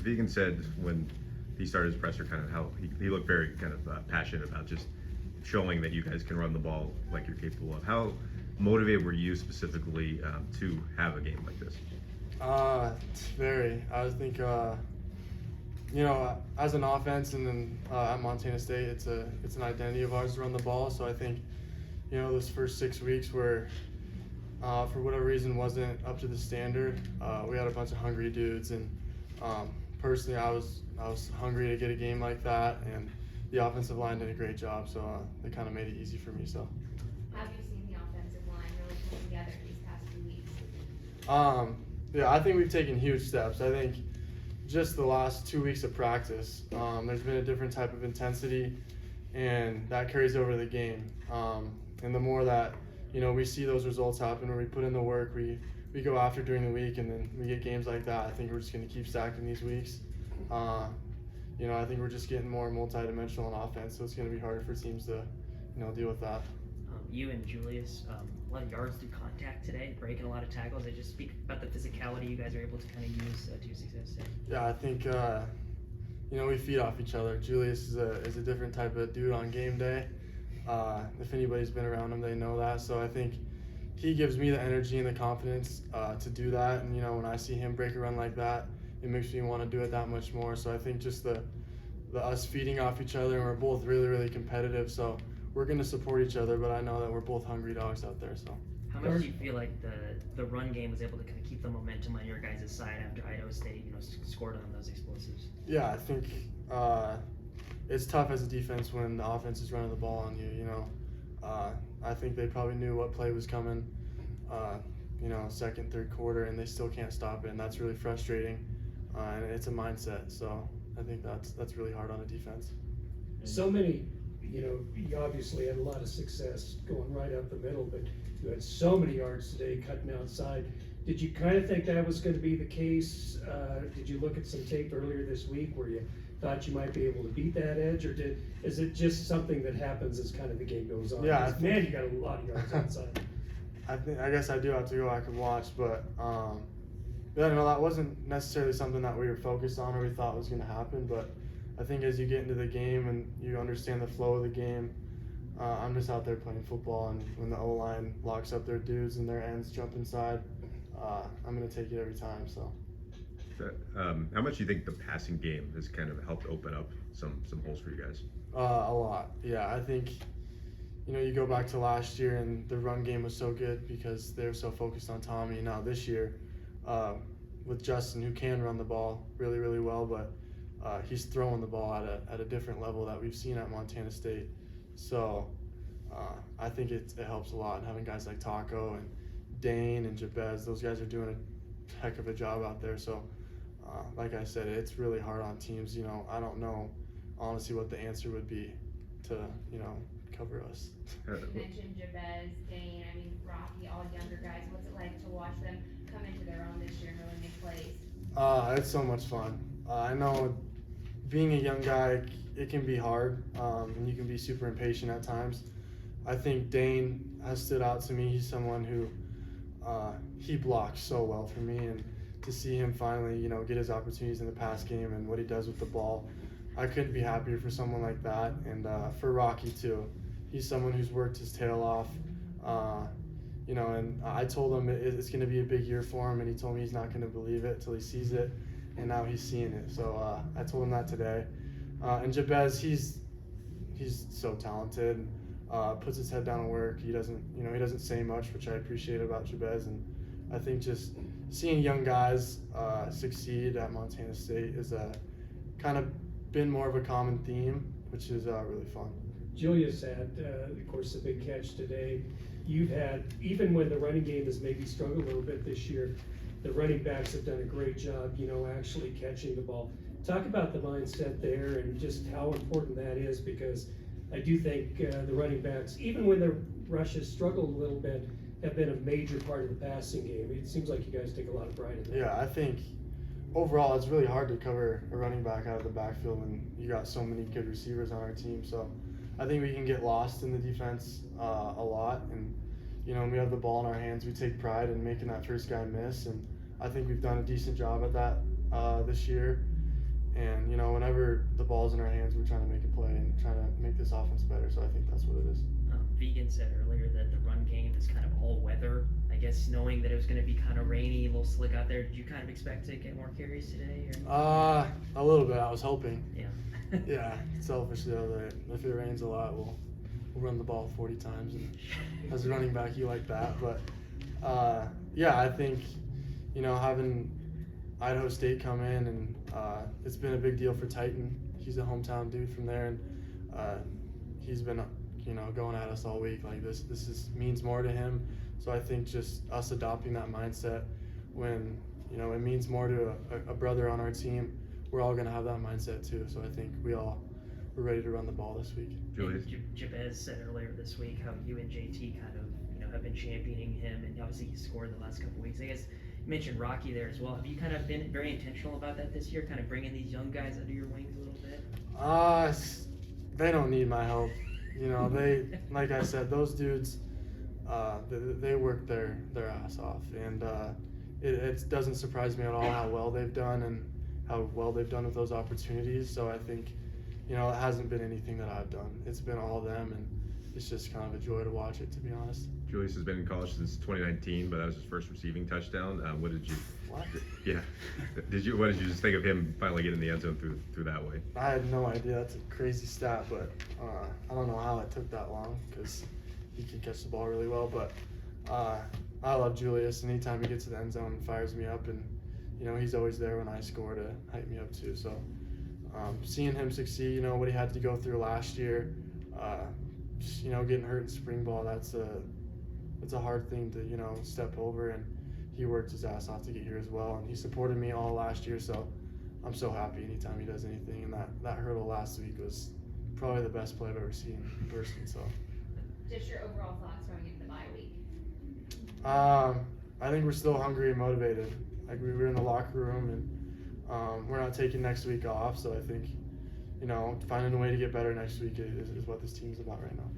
Vegan said when he started his presser, kind of how he looked very kind of passionate about just showing that you guys can run the ball like you're capable of. How motivated were you specifically to have a game like this? Very. I think, as an offense and then at Montana State, it's an identity of ours to run the ball. So I think, those first 6 weeks were, for whatever reason, wasn't up to the standard. We had a bunch of hungry dudes, and personally, I was hungry to get a game like that, and the offensive line did a great job. So they kind of made it easy for me. So. How have you seen the offensive line really come together these past 2 weeks? Yeah, I think we've taken huge steps. I think just the last 2 weeks of practice, there's been a different type of intensity, and that carries over to the game. And the more that, we see those results happen where we put in the work, we go after during the week, and then we get games like that, I think we're just going to keep stacking these weeks. I think we're just getting more multi-dimensional on offense, so it's going to be harder for teams to, deal with that. You and Julius, a lot of yards through contact today, breaking a lot of tackles. They just speak about the physicality you guys are able to kind of use to your success today. Yeah, I think, we feed off each other. Julius is a different type of dude on game day. If anybody's been around him, they know that. So I think he gives me the energy and the confidence to do that. And, when I see him break a run like that, it makes me want to do it that much more. So I think just the us feeding off each other, and we're both really, really competitive. So we're going to support each other, but I know that we're both hungry dogs out there. So. How much do you feel like the run game was able to kind of keep the momentum on your guys' side after Idaho State, scored on those explosives? Yeah, I think it's tough as a defense when the offense is running the ball on you. I think they probably knew what play was coming, second, third quarter, and they still can't stop it, and that's really frustrating. And it's a mindset, so I think that's really hard on a defense. So many, you obviously had a lot of success going right up the middle, but you had so many yards today cutting outside. Did you kind of think that was going to be the case? Did you look at some tape earlier this week where you thought you might be able to beat that edge, or is it just something that happens as kind of the game goes on? Yeah, Man, you got a lot of yards outside. I guess I do have to go back and watch, but that wasn't necessarily something that we were focused on or we thought was going to happen. But I think as you get into the game and you understand the flow of the game, I'm just out there playing football, and when the O-line locks up their dudes and their ends jump inside, I'm going to take it every time. So. How much do you think the passing game has kind of helped open up some holes for you guys? A lot. Yeah, I think, you go back to last year and the run game was so good because they were so focused on Tommy. Now this year, with Justin, who can run the ball really, really well, but he's throwing the ball at a different level that we've seen at Montana State. So I think it helps a lot, and having guys like Taco and Dane and Jabez, those guys are doing a heck of a job out there. So like I said, it's really hard on teams. I don't know honestly what the answer would be to cover us. You mentioned Jabez, Dane, Rocky, all younger guys. What's it like to watch them come into their own this year and really make plays? It's so much fun. I know being a young guy, it can be hard, and you can be super impatient at times. I think Dane has stood out to me. He's someone who he blocks so well for me, and to see him finally, get his opportunities in the pass game and what he does with the ball, I couldn't be happier for someone like that. And for Rocky too, he's someone who's worked his tail off. And I told him it's going to be a big year for him, and he told me he's not going to believe it till he sees it, and now he's seeing it. So I told him that today. And Jabez, he's so talented. Puts his head down and work. He doesn't say much, which I appreciate about Jabez. And I think just seeing young guys succeed at Montana State is kind of been more of a common theme, which is really fun. Julius had, of course, the big catch today. You've had, even when the running game has maybe struggled a little bit this year, the running backs have done a great job, actually catching the ball. Talk about the mindset there and just how important that is, because I do think the running backs, even when their rushes struggled a little bit, have been a major part of the passing game. It seems like you guys take a lot of pride in that. Yeah, I think overall it's really hard to cover a running back out of the backfield when you got so many good receivers on our team. So I think we can get lost in the defense a lot, and when we have the ball in our hands, we take pride in making that first guy miss, and I think we've done a decent job at that this year. And, you know, whenever the ball's in our hands, we're trying to make a play and trying to make this offense better. So I think that's what it is. Vegan said earlier that the run game is kind of all weather. I guess knowing that it was going to be kind of rainy, a little slick out there, did you kind of expect to get more carries today? Or? A little bit. I was hoping. Yeah. Yeah, selfishly, though, if it rains a lot, we'll run the ball 40 times. And as a running back, you like that. But, yeah, I think, you know, having Idaho State come in, and it's been a big deal for Titan. He's a hometown dude from there, and he's been, you know, going at us all week. Like, this means more to him. So I think just us adopting that mindset when, you know, it means more to a brother on our team, we're all going to have that mindset too. So I think we're ready to run the ball this week. Julius? Jabez said earlier this week how you and JT kind of, you know, have been championing him, and obviously he scored the last couple of weeks. I guess you mentioned Rocky there as well. Have you kind of been very intentional about that this year, kind of bringing these young guys under your wings a little bit? They don't need my help. You know, they, like I said, those dudes, they work their ass off, and it doesn't surprise me at all how well they've done and how well they've done with those opportunities. So I think, you know, it hasn't been anything that I've done. It's been all them, and it's just kind of a joy to watch it, to be honest. Julius has been in college since 2019, but that was his first receiving touchdown. What did you? What? Yeah. What did you just think of him finally getting in the end zone through that way? I had no idea. That's a crazy stat, but I don't know how it took that long because he can catch the ball really well. But I love Julius, and anytime he gets to the end zone, it fires me up, and you know he's always there when I score to hype me up too. So seeing him succeed, you know what he had to go through last year, you know, getting hurt in spring ball, that's a hard thing to, you know, step over, and he worked his ass off to get here as well, and he supported me all last year, so I'm so happy anytime he does anything. And that hurdle last week was probably the best play I've ever seen in person. So Just your overall thoughts going into the bye week. I think we're still hungry and motivated. Like, we were in the locker room, and we're not taking next week off, so I think, you know, finding a way to get better next week is what this team's about right now.